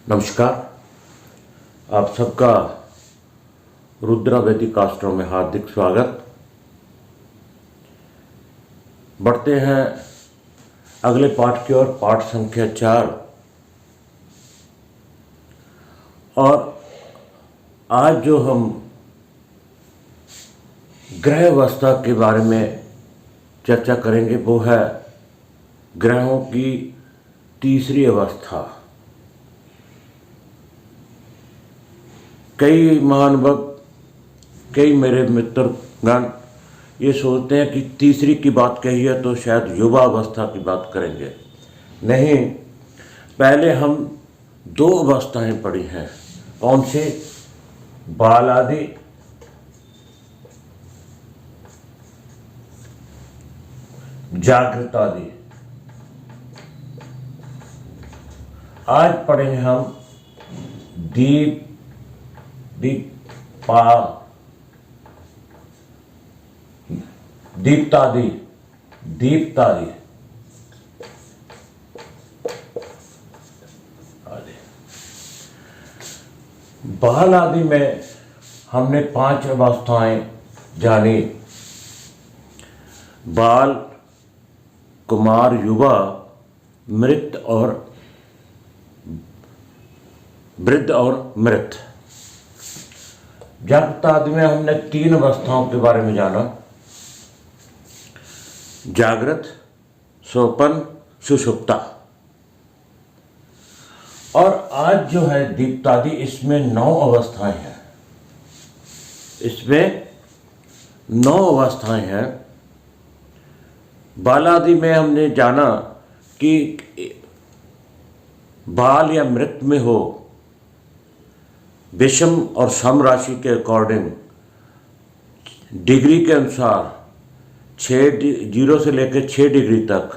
नमस्कार। आप सबका रुद्रा वैदिक आश्रम में हार्दिक स्वागत। बढ़ते हैं अगले पाठ की ओर, पाठ संख्या 4। और आज जो हम ग्रह अवस्था के बारे में चर्चा करेंगे वो है ग्रहों की तीसरी अवस्था। कई महानुभाव, कई मेरे मित्रगण ये सोचते हैं कि तीसरी की बात कही है तो शायद युवा अवस्था की बात करेंगे। नहीं, पहले हम दो अवस्थाएं पढ़ी हैं। कौन से? बाल आदि जागृत आदि। आज पढ़ेंगे हम दीप्तादि। बाल आदि में हमने 5 अवस्थाएं जानी: बाल, कुमार, युवा, मृत और वृद्ध और मृत। जागृत आदि में हमने 3 अवस्थाओं के बारे में जाना: जागृत, स्वप्न, सुषुप्ता। और आज जो है दीप्तादि, इसमें 9 अवस्थाएं हैं। इसमें 9 अवस्थाएं हैं। बालादि में हमने जाना कि बाल या मृत में हो, विषम और सम राशि के अकॉर्डिंग डिग्री के अनुसार 0 से लेकर 6 डिग्री तक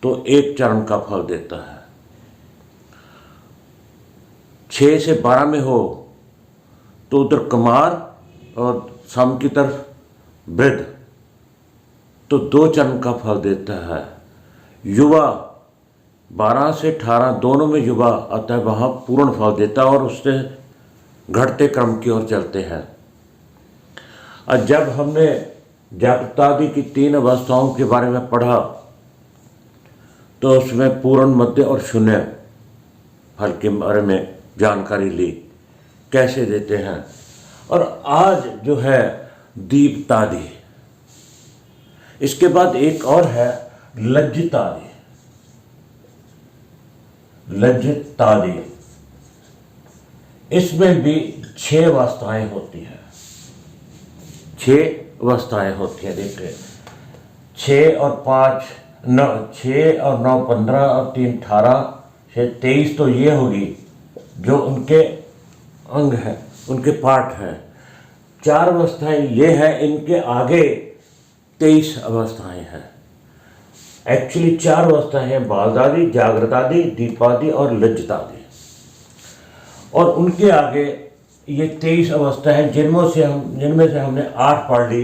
तो एक चरण का फल देता है। 6 से 12 में हो तो उधर कुमार और सम की तरफ वृद्ध तो 2 चरण का फल देता है। युवा 12 से 18 दोनों में युवा आता है, वहाँ पूर्ण फल देता है और उससे घटते क्रम की ओर चलते हैं। और जब हमने जागृतादि की 3 अवस्थाओं के बारे में पढ़ा तो उसमें पूर्ण, मध्य और शून्य फल के बारे में जानकारी ली, कैसे देते हैं। और आज जो है दीप्तादि। इसके बाद एक और है लज्जितादि। इसमें भी 6 अवस्थाएं होती हैं। 6 अवस्थाएं होती हैं। देखिए, 6 और 5 9, 6 और 9 15 और 3 18 से 23 तो ये होगी जो उनके अंग हैं, उनके पार्ट हैं। 4 अवस्थाएं ये हैं, इनके आगे 23 अवस्थाएं हैं। एक्चुअली 4 अवस्थाएं हैं: बालदादि, जागृतादि, दीपादि और लज्जितादि। और उनके आगे ये 23 अवस्था है जिनमें से हमने 8 पढ़ ली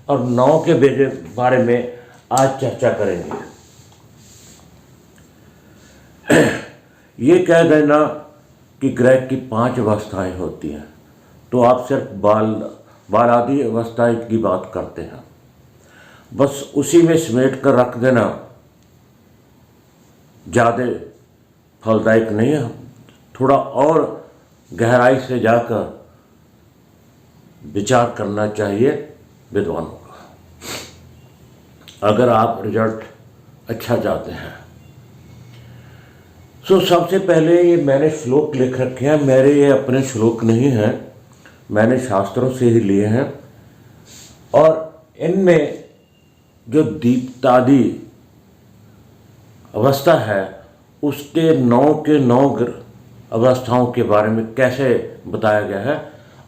और 9 के बारे में आज चर्चा करेंगे। ये कह देना कि ग्रह की 5 अवस्थाएं होती हैं तो आप सिर्फ बाल आदि अवस्था की बात करते हैं, बस उसी में समेट कर रख देना ज़्यादा फलदायक नहीं है। थोड़ा और गहराई से जाकर विचार करना चाहिए विद्वानों का, अगर आप रिजल्ट अच्छा चाहते हैं। सबसे पहले ये मैंने श्लोक लिख रखे हैं। मेरे ये अपने श्लोक नहीं हैं, मैंने शास्त्रों से ही लिए हैं। और इनमें जो दीप्तादि अवस्था है उसके 9 के 9 अवस्थाओं के बारे में कैसे बताया गया है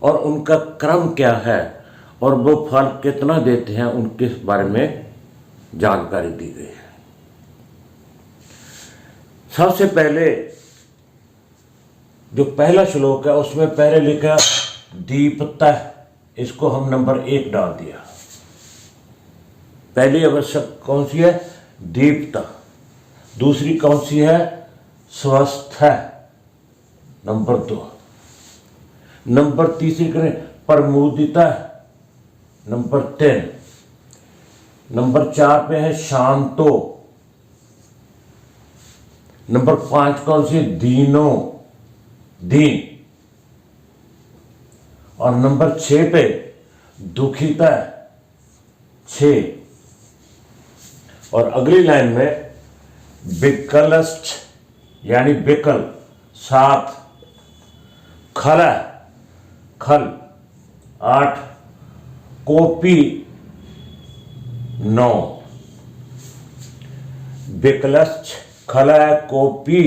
और उनका क्रम क्या है और वो फल कितना देते हैं, उनके बारे में जानकारी दी गई है। सबसे पहले जो पहला श्लोक है उसमें पहले लिखा दीप्ता, इसको हम नंबर 1 डाल दिया। पहली आवश्यक कौन सी है? दीप्ता। दूसरी कौन सी है? स्वस्थ है। नंबर 2। नंबर तीसरी करें प्रमुदिता, नंबर 3। नंबर 4 पे है शांतो। नंबर 5 कौन सी? दीनो, दीन। और नंबर 6 पे दुखिता, 6। और अगली लाइन में विकलश्च यानी विकल, 7। खल, खल, 8। कोपी, 9। विकलश्च खल कोपी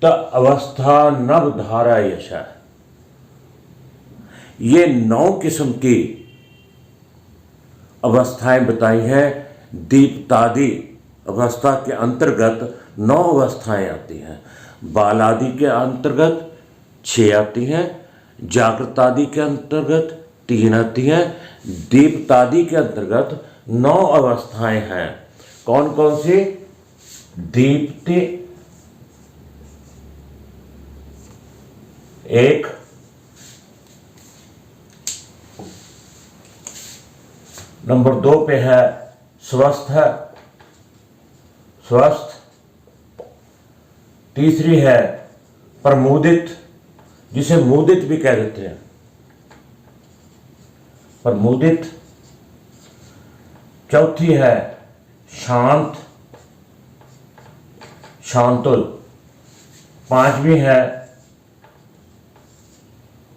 त अवस्था नव धारा यश। ये 9 किस्म की अवस्थाएं बताई हैं। दीप्तादि अवस्था के अंतर्गत 9 अवस्थाएं आती हैं। बालादि के अंतर्गत 6 आती हैं। जागृतादि के अंतर्गत 3 आती हैं। दीप्तादि के अंतर्गत 9 अवस्थाएं हैं। कौन कौन सी? दीप्ति 1, नंबर 2 पे है स्वस्थ, स्वस्थ। तीसरी है प्रमुदित, जिसे मुदित भी कह देते हैं, प्रमुदित। चौथी है शांत, शांतुल। 5वीं है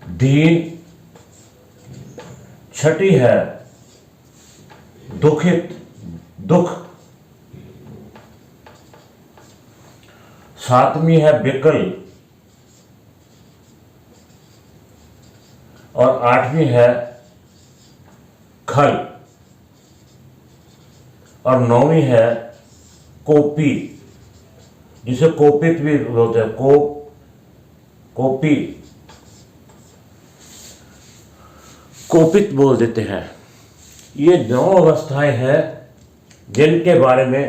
दीन। 6ठी है दुखित, दुख। 7वीं है विकल। और 8वीं है खल। और 9वीं है कोपी, जिसे कोपित भी बोलते हैं, कोपी, कोपित बोल देते हैं। ये 9 अवस्थाएं हैं जिनके बारे में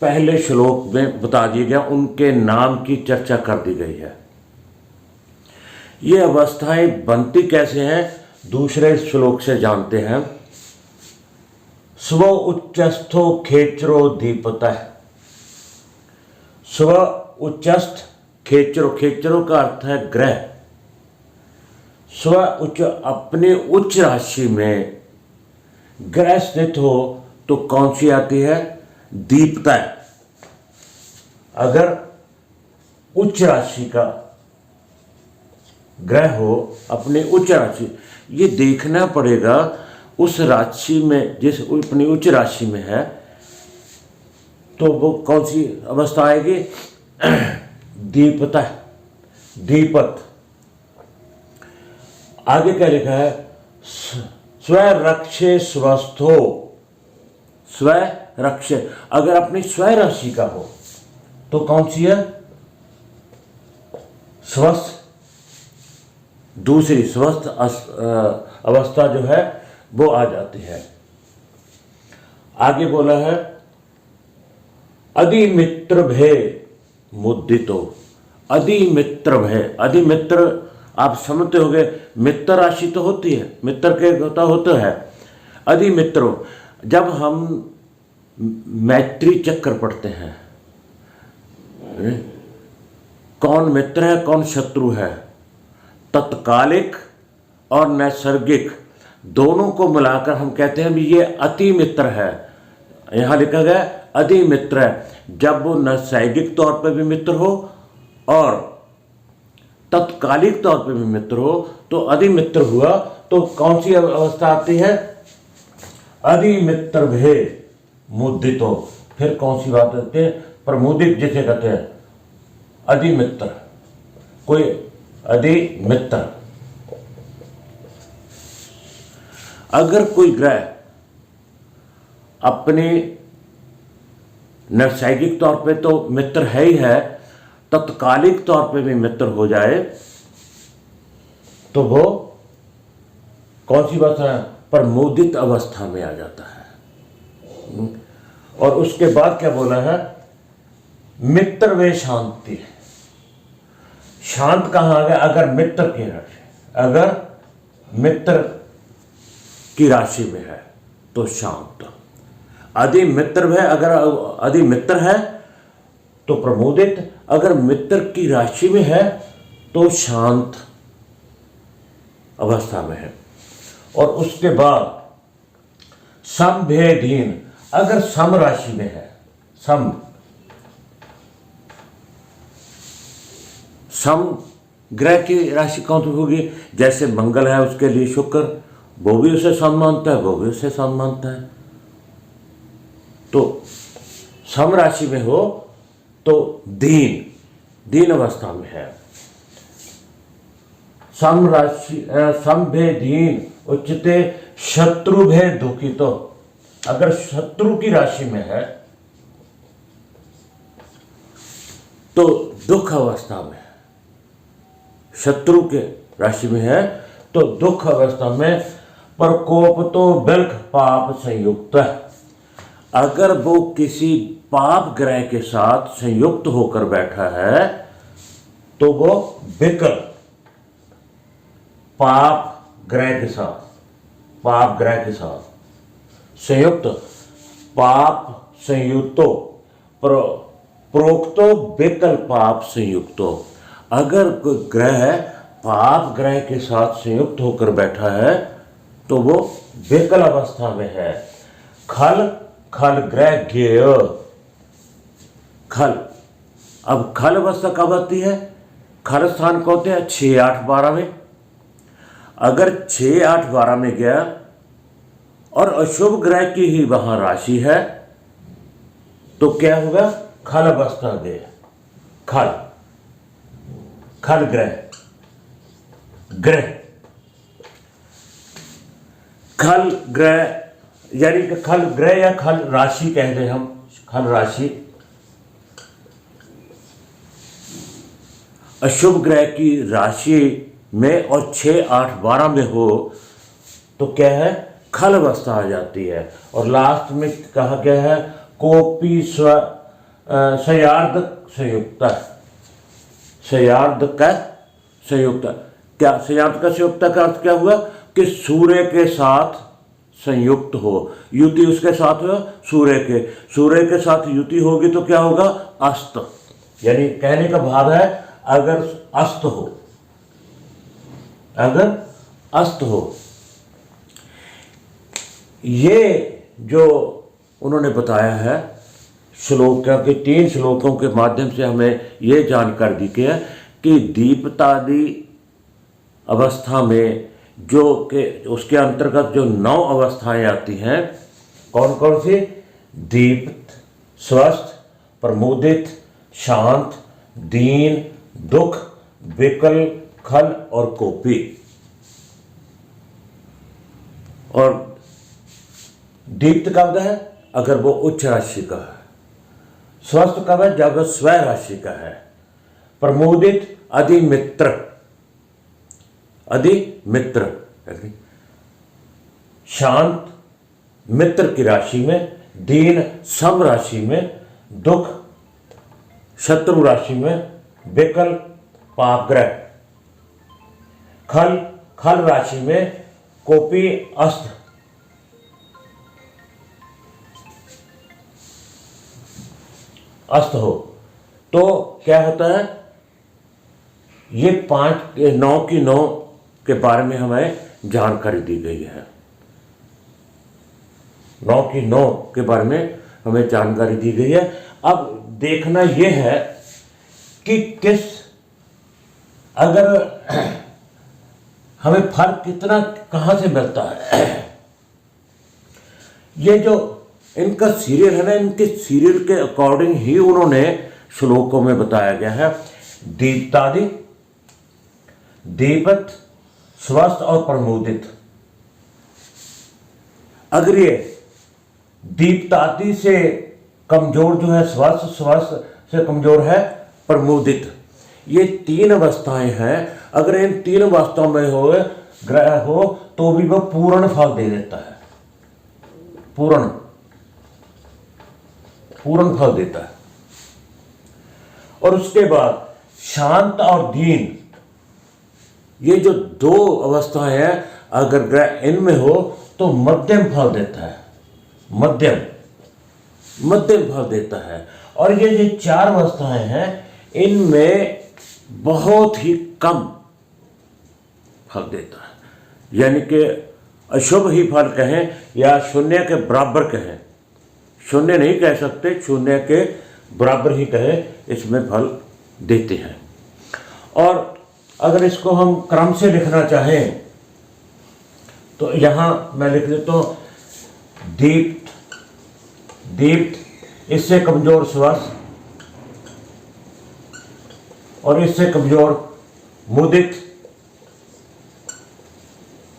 पहले श्लोक में बता दिया गया, उनके नाम की चर्चा कर दी गई है। ये अवस्थाएं बनती कैसे हैं दूसरे श्लोक से जानते हैं। स्व उच्चस्थो खेचरो दीपतः। स्व उच्चस्थ खेचरो, खेचरो का अर्थ है ग्रह। स्व उच्च, अपने उच्च राशि में ग्रह स्थित हो तो कौन सी आती है? दीप्ता। अगर उच्च राशि का ग्रह हो, अपने उच्च राशि, ये देखना पड़ेगा उस राशि में, जिस अपनी उच्च राशि में है तो वो कौन सी अवस्था आएगी? दीपता, दीपत। आगे क्या लिखा है? स्वरक्षे स्वस्थो, स्वरक्षे। अगर अपनी स्वय राशि का हो तो कौन सी है? स्वस्थ। दूसरी स्वस्थ अवस्था जो है वो आ जाती है। आगे बोला है अधिमित्र भय मुद्दितो। अधिमित्र भय, अधिमित्र आप समझते होंगे, मित्र राशि तो होती है, मित्र के होता है। अधिमित्रो, जब हम मैत्री चक्र पढ़ते हैं, कौन मित्र है कौन शत्रु है, तत्कालिक और नैसर्गिक दोनों को मिलाकर हम कहते हैं भी ये अति मित्र है। यहां लिखा गया अति मित्र है। जब वो नैसर्गिक तौर पर भी मित्र हो और तत्कालिक तौर पर भी मित्र हो तो अधिमित्र हुआ। तो कौन सी अवस्था आती है? अधिमित्र भे मुदितो। फिर कौन सी बात आती है? प्रमुदित, जिसे कहते हैं अधिमित्र। कोई अधिमित्र, अगर कोई ग्रह अपने नैसर्गिक तौर पे तो मित्र है ही है, तत्कालिक तौर पे भी मित्र हो जाए तो वो कौन सी अवस्था है? प्रमुदित अवस्था में आ जाता है। और उसके बाद क्या बोला है? मित्र वे शांति। शांत कहाँ आ गया? अगर मित्र की राशि, अगर मित्र की राशि में है तो शांत। यदि मित्र है, अगर यदि मित्र है तो प्रमोदित, अगर मित्र की राशि में है तो शांत अवस्था में है। और उसके बाद समभेदहीन, अगर सम राशि में है, सम ग्रह की राशि कौन सी होगी? जैसे मंगल है उसके लिए शुक्र, वो भी उसे सम मानता है, वो भी उसे सम मानता है। तो सम राशि में हो तो दीन अवस्था में है। सम राशि समभेदहीन उच्चते शत्रु भेद दुखितो, अगर शत्रु की राशि में है तो दुख अवस्था में है। शत्रु के राशि में है तो दुख अवस्था में। प्रकोप तो बिल्क पाप संयुक्त है, अगर वो किसी पाप ग्रह के साथ संयुक्त होकर बैठा है तो वो विकल पाप ग्रह के साथ संयुक्त, पाप संयुक्तो प्रोक्तो विकल पाप संयुक्तो, अगर कोई ग्रह पाप ग्रह के साथ संयुक्त होकर बैठा है तो वो विकल अवस्था में है। खल ग्रह ज्ञेय, खल, अब खल अवस्था कब आती है? खल स्थान को होते हैं 6, 8, 12 में। अगर 6, 8, 12 में गया और अशुभ ग्रह की ही वहां राशि है तो क्या होगा? खल अवस्था गया। खल ग्रह खल ग्रह यानी कि खल ग्रह या खल राशि कह दें हम, खल राशि अशुभ ग्रह की राशि में और 6, 8, 12 में हो तो क्या है? खल अवस्था आ जाती है। और लास्ट में कहा गया है कोपी संयार्धक संयुक्त, संयार्धक का संयुक्त। क्या संयार्धक का संयुक्त का अर्थ क्या हुआ? कि सूर्य के साथ संयुक्त हो, युति उसके साथ हो, सूर्य के साथ युति होगी तो क्या होगा? अस्त, यानी कहने का भाव है अगर अस्त हो। ये जो उन्होंने बताया है श्लोकों के 3 श्लोकों के माध्यम से हमें ये जानकारी दी गई है कि दीप्तादि अवस्था में जो के उसके अंतर्गत जो 9 अवस्थाएं आती हैं, कौन कौन सी? दीप्त, स्वस्थ, प्रमोदित, शांत, दीन, दुख, विकल, खल और कोपी। और दीप्त कब है? अगर वो उच्च राशि का है। स्वस्थ कब है? जब स्व राशि का है। प्रमोदित अधिमित्र, शांत मित्र की राशि में, दीन सम राशि में, दुख शत्रु राशि में, विकल पाप ग्रह, खल राशि में, कोपी अस्त हो। तो क्या होता है? ये 9 की 9 के बारे में हमें जानकारी दी गई है। 9 की 9 के बारे में हमें जानकारी दी गई है। अब देखना यह है कि अगर हमें फर्क कितना कहां से मिलता है। ये जो इनका सीरियल है ना, इनके सीरियल के अकॉर्डिंग ही उन्होंने श्लोकों में बताया गया है। दीप्तादि, दीपत, स्वस्थ और प्रमोदित। अगर ये दीप्तादि से कमजोर जो है स्वस्थ से कमजोर है प्रमोदित, ये 3 अवस्थाएं हैं। अगर इन 3 अवस्थाओं में हो ग्रह हो तो भी वह पूर्ण फल दे देता है, पूर्ण फल देता है। और उसके बाद शांत और दीन, ये जो दो अवस्थाएं हैं, अगर ग्रह इनमें हो तो मध्यम फल देता है, मध्यम फल देता है। और ये जो चार अवस्थाएं हैं इनमें बहुत ही कम फल देता है, यानी कि अशुभ ही फल कहें या शून्य के बराबर कहें, शून्य नहीं कह सकते, शून्य के बराबर ही कहें, इसमें फल देते हैं। और अगर इसको हम क्रम से लिखना चाहें तो यहाँ मैं लिख देता हूँ दीप्त, इससे कमजोर स्वस्थ, और इससे कमजोर मुदित,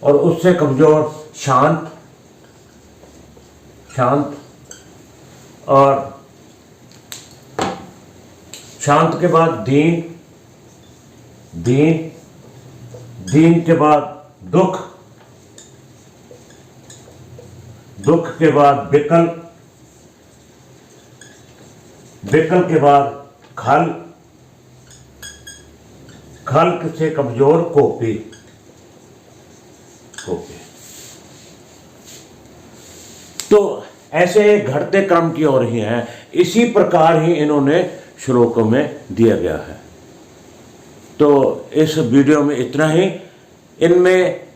और उससे कमजोर शांत, और शांत के बाद दीन के बाद दुख के बाद विकल के बाद खल से कमजोर कोपी। तो ऐसे घटते क्रम की ओर ही है, इसी प्रकार ही इन्होंने श्लोकों में दिया गया है। तो इस वीडियो में इतना ही। इनमें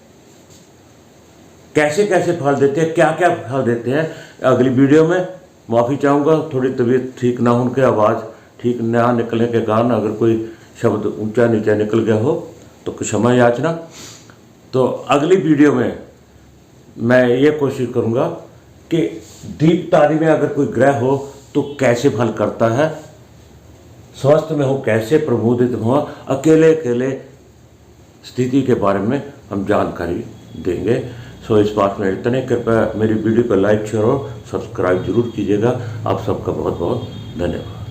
कैसे कैसे फल देते हैं, क्या क्या फल देते हैं, अगली वीडियो में। माफ़ी चाहूँगा, थोड़ी तबीयत ठीक ना होने के, आवाज़ ठीक ना निकलने के कारण अगर कोई शब्द ऊंचा नीचा निकल गया हो तो क्षमा याचना। तो अगली वीडियो में मैं ये कोशिश करूँगा कि दीप्त आदि में अगर कोई ग्रह हो तो कैसे फल करता है, स्वस्थ में हो कैसे प्रबोधित हो, अकेले स्थिति के बारे में हम जानकारी देंगे। सो इस बात में इतने, कृपया मेरी वीडियो को लाइक शेयर और सब्सक्राइब जरूर कीजिएगा। आप सबका बहुत बहुत धन्यवाद।